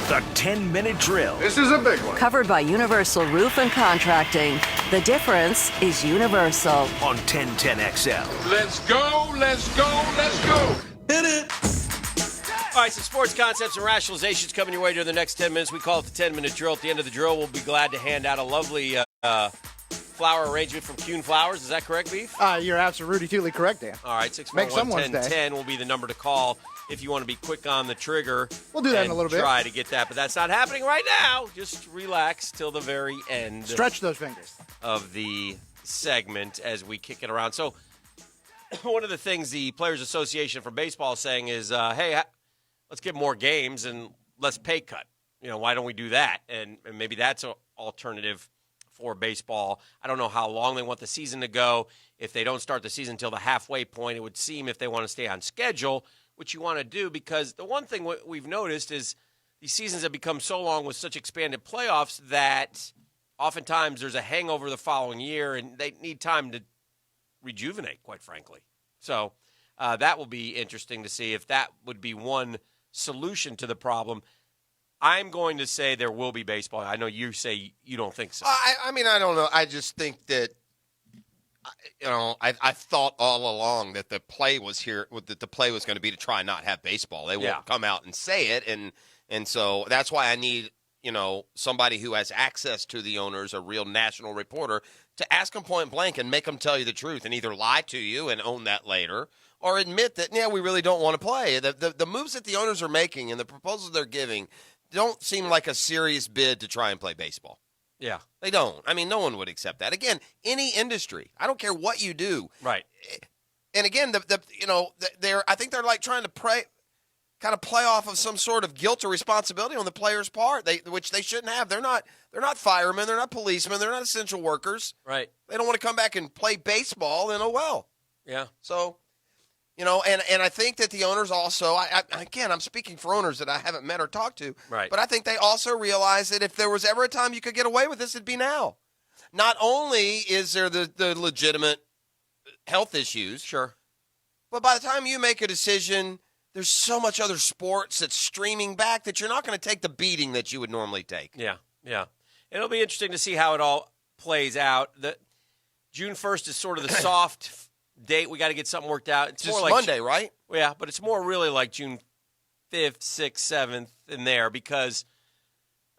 The 10-minute drill. This is a big one. Covered by Universal Roof and Contracting. The difference is Universal. On 1010XL. Let's go, let's go, let's go. Hit it. All right, some sports concepts and rationalizations coming your way during the next 10 minutes. We call it the 10-minute drill. At the end of the drill, we'll be glad to hand out a lovely flower arrangement from Kuhn Flowers. Is that correct, Beef? You're absolutely correct, Dan. All right, 641-1010 will be the number to call if you want to be quick on the trigger. We'll do that in a little bit. Try to get that, but that's not happening right now. Just relax till the very end. Stretch those fingers. Of the segment as we kick it around. So one of the things the Players Association for Baseball is saying is, hey, let's get more games and let's pay cut. You know, why don't we do that? And maybe that's an alternative for baseball. I don't know how long they want the season to go. If they don't start the season until the halfway point, it would seem if they want to stay on schedule, which you want to do, because the one thing we've noticed is these seasons have become so long with such expanded playoffs that oftentimes there's a hangover the following year, and they need time to rejuvenate, quite frankly. So that will be interesting to see if that would be one solution to the problem. I'm going to say there will be baseball. I know you say you don't think so. I mean, I don't know. I just think that, I thought all along that the play was here, that the play was going to be to try and not have baseball. They won't come out and say it, and so that's why I need, somebody who has access to the owners, a real national reporter, to ask them point blank and make them tell you the truth and either lie to you and own that later or admit that, we really don't want to play. The moves that the owners are making and the proposals they're giving don't seem like a serious bid to try and play baseball. Yeah. They don't. I mean, no one would accept that. Again, any industry, I don't care what you do. Right. And again, I think they're like trying to kind of play off of some sort of guilt or responsibility on the players' part, which they shouldn't have. They're not firemen, they're not policemen, they're not essential workers. Right. They don't want to come back and play baseball, and oh well. Yeah. So, and I think that the owners also, I'm speaking for owners that I haven't met or talked to, right. But I think they also realize that if there was ever a time you could get away with this, it'd be now. Not only is there the legitimate health issues, sure, but by the time you make a decision, there's so much other sports that's streaming back that you're not going to take the beating that you would normally take. Yeah. It'll be interesting to see how it all plays out. The June 1st is sort of the soft date. We got to get something worked out. It's just more like Monday, right? Yeah, but it's more really like June 5th, 6th, 7th in there because,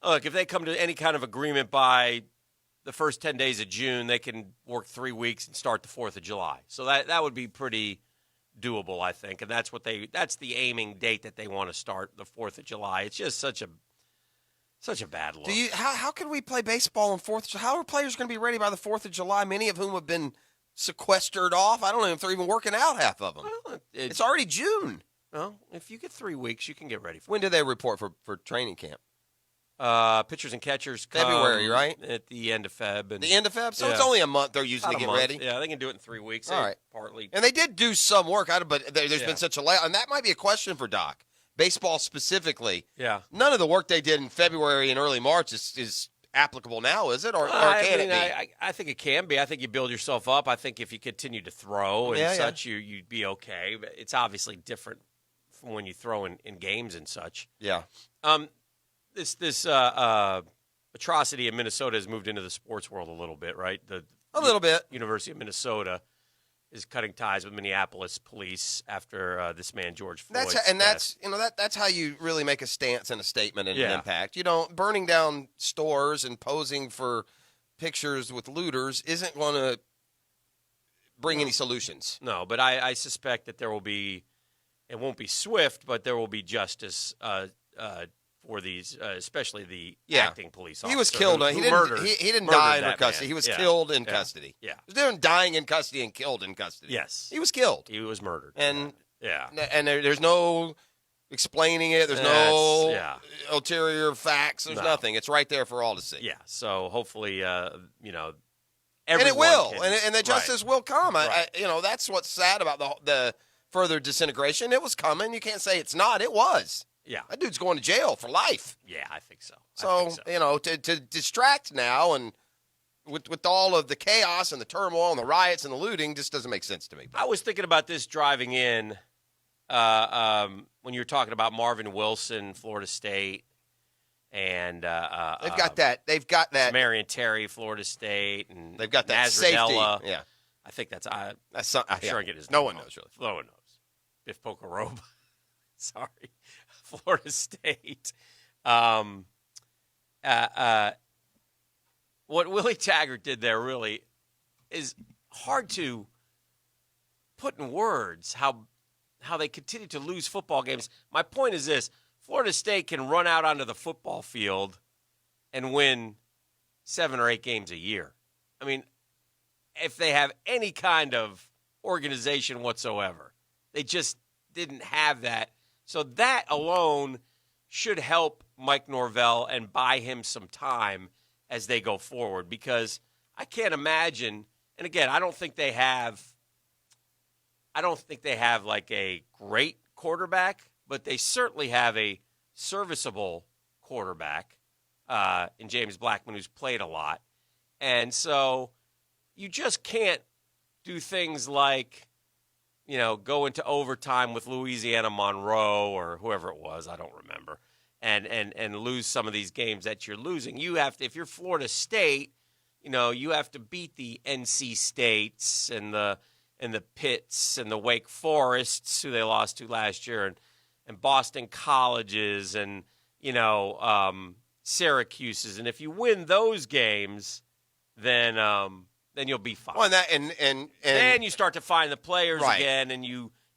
look, if they come to any kind of agreement by the first 10 days of June, they can work 3 weeks and start the 4th of July. So that would be pretty doable, I think, and that's the aiming date that they want to start, the 4th of July. It's just such a bad look. How can we play baseball on 4th of July? How are players going to be ready by the 4th of July, many of whom have been sequestered off? I don't know if they're even working out, half of them. Well, it's already June. Well, if you get 3 weeks, you can get ready for it. When do they report for training camp? Pitchers and catchers come February, right? At the end of Feb. The end of Feb? So it's only a month they're using to get ready? Yeah, they can do it in 3 weeks. All right. Partly. And they did do some work, but there's been such a layout. And that might be a question for Doc. Baseball specifically. Yeah. None of the work they did in February and early March is applicable now, is it? Or can it be? I think it can be. I think you build yourself up. I think if you continue to throw and such, you'd be okay. But it's obviously different from when you throw in games and such. Yeah. This atrocity in Minnesota has moved into the sports world a little bit, right? A little bit. University of Minnesota is cutting ties with Minneapolis police after this man George Floyd. That's how you really make a stance and a statement and an impact. Burning down stores and posing for pictures with looters isn't going to bring any solutions. No, but I suspect that there will be. It won't be swift, but there will be justice for these, especially the acting police officer. He was killed. He didn't die under custody. Man. He was killed in custody. Yeah. There's dying in custody and killed in custody. Yes. He was killed. He was murdered. And there's no explaining it. There's no ulterior facts. There's nothing. It's right there for all to see. Yeah. So hopefully, everyone and it will. Can, and the justice will come. Right. That's what's sad about the further disintegration. It was coming. You can't say it's not. It was. Yeah. That dude's going to jail for life. Yeah, I think so. To distract now and with all of the chaos and the turmoil and the riots and the looting just doesn't make sense to me. I was thinking about this driving in when you were talking about Marvin Wilson, Florida State. and They've got that. Marion Terry, Florida State, and They've got that safety. Yeah, I think that's I'm sure I get his. No name one wrong. knows really. No one knows. Biff Pocoroba. Sorry, Florida State. What Willie Taggart did there really is hard to put in words. How they continue to lose football games. My point is this: Florida State can run out onto the football field and win 7 or 8 games a year. I mean, if they have any kind of organization whatsoever, they just didn't have that. So that alone should help Mike Norvell and buy him some time as they go forward, because I can't imagine, and again, I don't think they have like a great quarterback, but they certainly have a serviceable quarterback in James Blackman, who's played a lot. And so you just can't do things like, go into overtime with Louisiana Monroe or whoever it was, I don't remember, and lose some of these games that you're losing. You have to, if you're Florida State, you have to beat the NC States and the Pitts and the Wake Forests, who they lost to last year, and Boston Colleges and Syracuse's. And if you win those games, then you'll be fine. Well, and then you start to find the players right. again, and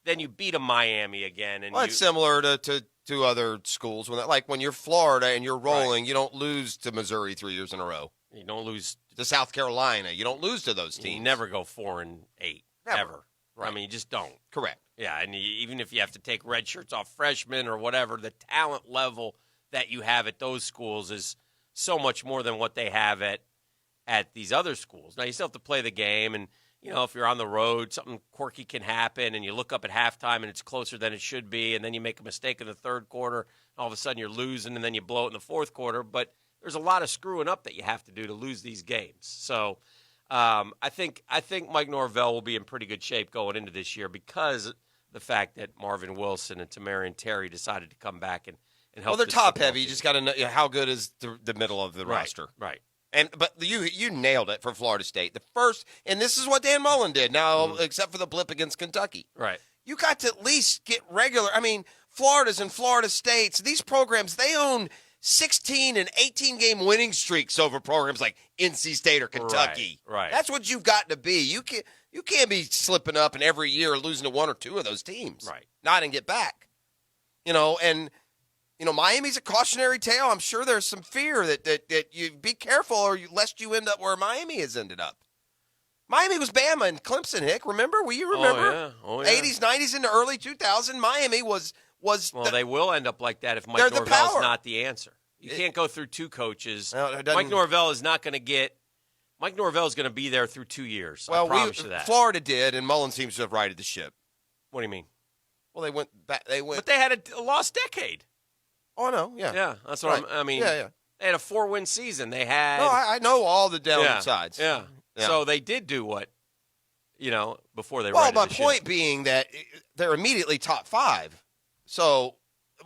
then you beat a Miami again. And it's similar to other schools when you're Florida and you're rolling, right. You don't lose to Missouri 3 years in a row. You don't lose to South Carolina. You don't lose to those teams. You never go 4-8 ever. Right. I mean, you just don't. Correct. Yeah, and even if you have to take red shirts off freshmen or whatever, the talent level that you have at those schools is so much more than what they have at these other schools. Now, you still have to play the game, and, if you're on the road, something quirky can happen, and you look up at halftime and it's closer than it should be, and then you make a mistake in the third quarter, and all of a sudden you're losing, and then you blow it in the fourth quarter. But there's a lot of screwing up that you have to do to lose these games. So I think Mike Norvell will be in pretty good shape going into this year because of the fact that Marvin Wilson and Tamarian Terry decided to come back and help. Well, they're this top football heavy. You team. just got to know how good is the middle of the roster. Right. But you nailed it for Florida State. The first, and this is what Dan Mullen did now, except for the blip against Kentucky. Right. You got to at least get regular. I mean, Florida's and Florida States, these programs, they own 16 and 18 game winning streaks over programs like NC State or Kentucky. Right. That's what you've got to be. You can't be slipping up and every year losing to one or two of those teams. Right. Not and get back. Miami's a cautionary tale. I'm sure there's some fear that you be careful lest you end up where Miami has ended up. Miami was Bama and Clemson, Hick. Remember? Will you remember? Oh, yeah. 80s, 90s, into early 2000, Miami was Well, they will end up like that if Mike They're the Norvell's power. not the answer. You can't go through 2 coaches. No, it doesn't- Mike Norvell is not going to get – Mike Norvell is going to be there through 2 years. Well, I promise you that. Florida did, and Mullen seems to have righted the ship. What do you mean? Well, they went back. But they had a lost decade. Oh, no, yeah. Yeah, that's what Right. I mean. Yeah. They had a 4-win season. They had No, I know all the downsides. Yeah. Yeah. So they did do what, before they Well, righted my the point ship. being that they're immediately top 5. So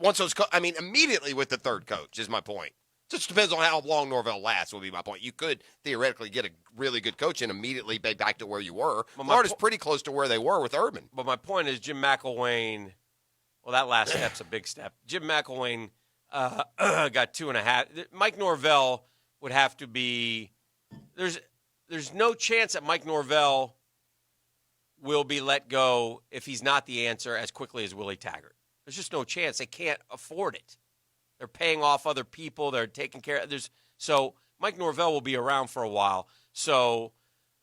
once those, immediately with the third coach is my point. Just depends on how long Norvell lasts would be my point. You could theoretically get a really good coach and immediately be back to where you were. Florida's pretty close to where they were with Urban. But my point is Jim McElwain, well, that last step's a big step. Jim McElwain got 2.5. Mike Norvell would have to be – there's no chance that Mike Norvell will be let go if he's not the answer as quickly as Willie Taggart. There's just no chance. They can't afford it. They're paying off other people. They're taking care of – so Mike Norvell will be around for a while. So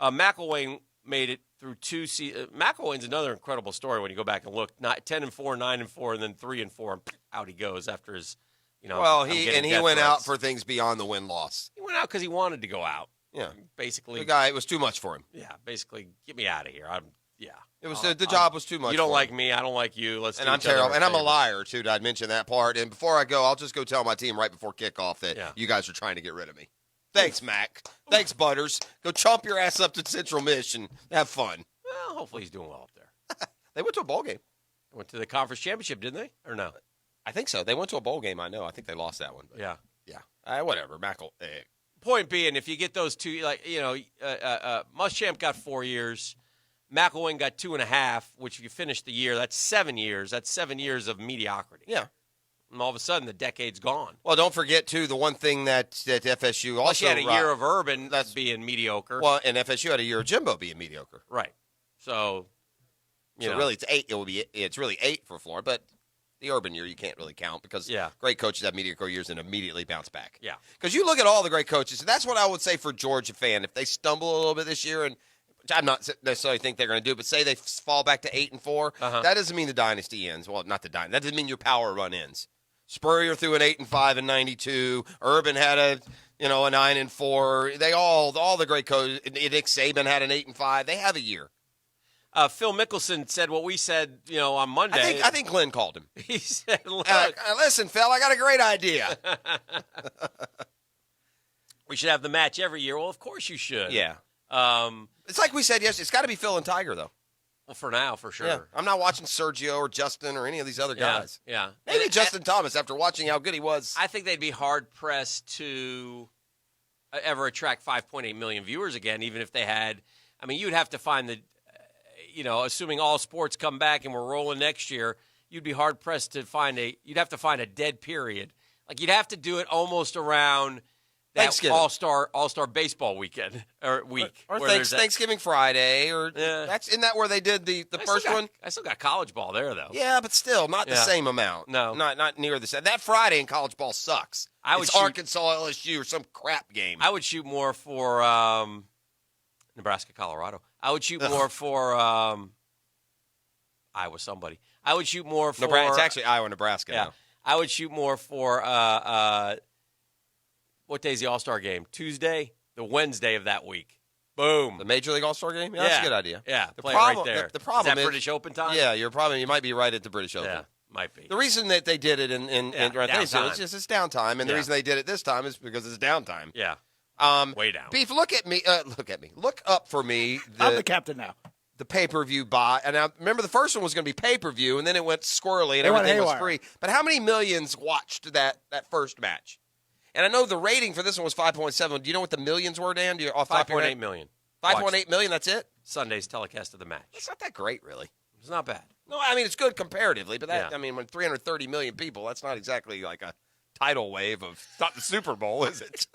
McElwain made it through 2 seasons. McElwain's another incredible story when you go back and look. 10-4, 9-4, and then 3-4, and out he goes after his – Well, he went out threats. for things beyond the win-loss. He went out because he wanted to go out. Yeah. Basically. The guy, it was too much for him. Yeah, basically, get me out of here. It was the job was too much. You don't for like him. me. I don't like you. Let's. And do I'm each other terrible. And I'm a favor. liar too. I'd mention that part. And before I go, I'll just go tell my team right before kickoff that Yeah. you guys are trying to get rid of me. Thanks, Mac. Thanks, Butters. Go chomp your ass up to Central Miss and have fun. Well, hopefully he's doing well up there. They went to a bowl game. Went to the conference championship, didn't they? Or no? I think so. They went to a bowl game. I know. I think they lost that one. But Yeah. Yeah. Whatever. Point being, if you get those two, Muschamp got 4 years. McElwain got 2.5, which if you finish the year, that's 7 years. That's 7 years of mediocrity. Yeah. And all of a sudden, the decade's gone. Well, don't forget, too, the one thing that FSU also... Plus, you had a year of Urban that's being mediocre. Well, and FSU had a year of Jimbo being mediocre. Right. So really, it's 8. It's really 8 for Florida, but the Urban year you can't really count because great coaches have mediocre years and immediately bounce back. Yeah. Because you look at all the great coaches, and that's what I would say for Georgia fan. If they stumble a little bit this year, and which I'm not necessarily think they're going to do, but say they fall back to 8-4, that doesn't mean the dynasty ends. Well, not the dynasty. That doesn't mean your power run ends. Spurrier threw an 8-5 in '92. Urban had a 9-4. They all the great coaches. Nick Saban had an 8-5. They have a year. Phil Mickelson said what we said, on Monday. I think Glenn called him. He said, "Look, listen, Phil, I got a great idea. We should have the match every year." Well, of course you should. Yeah. It's like we said yesterday. It's got to be Phil and Tiger, though. Well, for now, for sure. Yeah. I'm not watching Sergio or Justin or any of these other guys. Yeah. Maybe Justin Thomas after watching how good he was. I think they'd be hard-pressed to ever attract 5.8 million viewers again, even if they had – you'd have to find the assuming all sports come back and we're rolling next year, you'd be hard-pressed to find you'd have to find a dead period. Like, you'd have to do it almost around – that all-star baseball weekend or week. Or Thanksgiving Friday isn't that where they did the first one? I still got college ball there, though. Yeah, but still not the same amount. No. Not near the same. That Friday in college ball sucks. It's Arkansas LSU or some crap game. I would shoot more for Nebraska, Colorado. I would shoot more for Iowa somebody. I would shoot more for Nebraska. It's actually Iowa, Nebraska now. I would shoot more for what day is the All-Star game? Tuesday, the Wednesday of that week. Boom. The Major League All-Star game? Yeah, that's a good idea. Yeah, the play problem, right there. The problem is that British Open time? Yeah, you might be right at the British Open. Yeah, might be. The reason that they did it in downtime. It's downtime, and the reason they did it this time is because it's downtime. Yeah. Way down. Beef, look at me. Look up for me. I'm the captain now. The pay-per-view buy. And now, remember, the first one was going to be pay-per-view, and then it went squirrely, and everything was free. But how many millions watched that first match? And I know the rating for this one was 5.7. Do you know what the millions were, Dan? 5.8 million. 5.8 million, that's it? Sunday's telecast of the match. It's not that great, really. It's not bad. No, it's good comparatively, but when 330 million people, that's not exactly like a tidal wave of – not the Super Bowl, is it?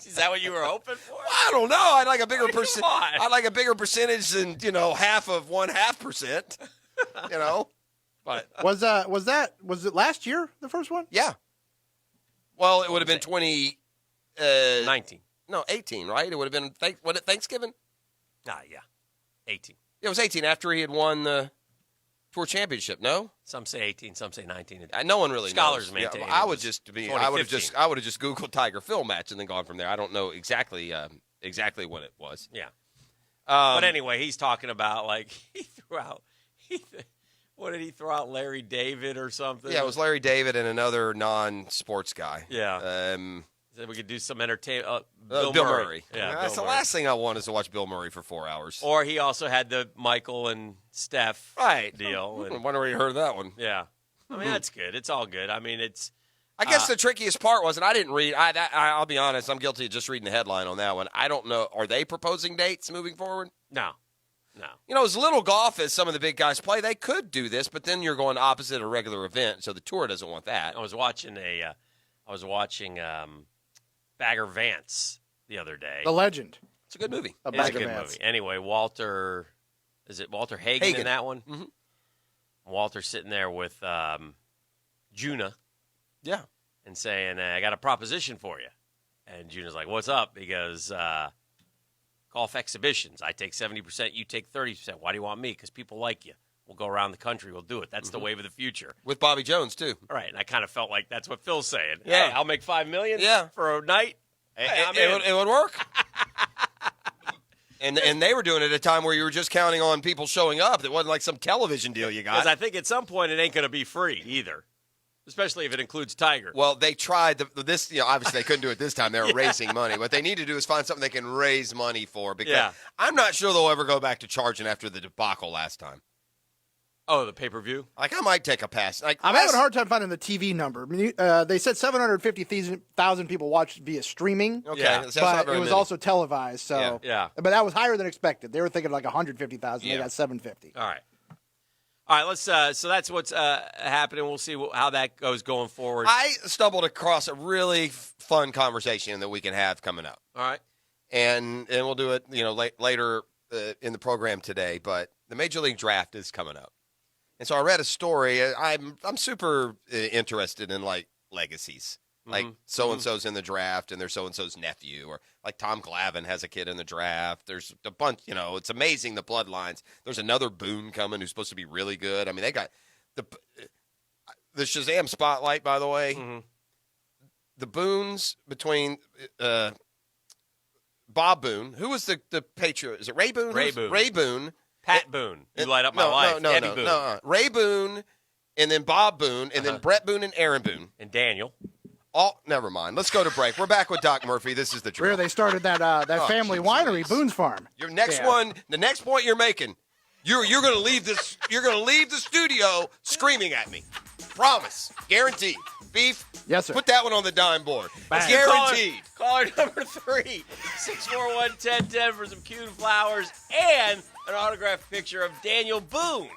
Is that what you were hoping for? I don't know. I'd like a bigger percent. I'd like a bigger percentage than, half of 0.5%, But was it last year, the first one? Yeah. Well, it would have been 19. No, 18, right? It would have been Thanksgiving? Yeah. 18. It was 18 after he had won the Tour Championship, no? Some say 18, some say 19. No one really Scholars knows. maintain. I would have just Googled Tiger Phil match and then gone from there. I don't know exactly when it was. Yeah. But anyway, he's talking about what did he throw out? Larry David or something? Yeah, it was Larry David and another non-sports guy. Yeah. Said we could do some entertainment. Bill Murray. Yeah, that's the last thing I want is to watch Bill Murray for 4 hours. Or he also had the Michael and Steph deal. I wonder where you heard that one. Yeah. That's good. It's all good. I guess the trickiest part was, and I didn't read. I'll be honest. I'm guilty of just reading the headline on that one. I don't know. Are they proposing dates moving forward? No. As little golf as some of the big guys play, they could do this, but then you're going opposite a regular event, so the tour doesn't want that. I was watching Bagger Vance the other day. The Legend. It's a good movie. It's a good movie. Anyway, is it Walter Hagen in that one? Mm-hmm. Walter's sitting there with Juna. Yeah. And saying, I got a proposition for you. And Juna's like, what's up? He goes, golf exhibitions. I take 70%, you take 30%. Why do you want me? Because people like you. We'll go around the country. We'll do it. That's the wave of the future. With Bobby Jones, too. All right. And I kind of felt like that's what Phil's saying. Yeah. Hey, I'll make $5 million for a night. It would work. And they were doing it at a time where you were just counting on people showing up. It wasn't like some television deal you got. Because I think at some point it ain't going to be free either, especially if it includes Tiger. Well, they tried this. Obviously they couldn't do it this time. They were raising money. What they need to do is find something they can raise money for. Because I'm not sure they'll ever go back to charging after the debacle last time. Oh, the pay-per-view? Like, I might take a pass. Like, I'm having a hard time finding the TV number. I mean, they said 750,000 people watched via streaming. Okay, Yeah. that's not But very it was many. also televised, so Yeah. But that was higher than expected. They were thinking like 150,000. Yeah. They got 750. All right, let's. So that's what's happening. We'll see how that goes going forward. I stumbled across a really fun conversation that we can have coming up. All right. And we'll do it, later in the program today. But the Major League Draft is coming up, and so I read a story. I'm super interested in like legacies, like so and so's in the draft, and there's so and so's nephew, or like Tom Glavine has a kid in the draft. There's a bunch, it's amazing the bloodlines. There's another Boone coming who's supposed to be really good. I mean, they got the Shazam spotlight, by the way. Mm-hmm. The Boones between. Bob Boone, who was the Patriot? Is it Ray Boone? Ray Boone. Ray Boone. Pat Boone. You light up my life. No, Eddie Boone. Ray Boone, and then Bob Boone, and then Brett Boone and Aaron Boone. And Daniel. Never mind. Let's go to break. We're back with Doc Murphy. This is the drill. Where they started that family winery, Boone's Farm. Your next one, the next point you're making, you're going to leave this. You're going to leave the studio screaming at me. Promise, guaranteed. Beef. Yes, sir. Put that one on the dime board. Bang. Guaranteed. Caller number 3, 641-1010 for some cute flowers and an autographed picture of Daniel Boone.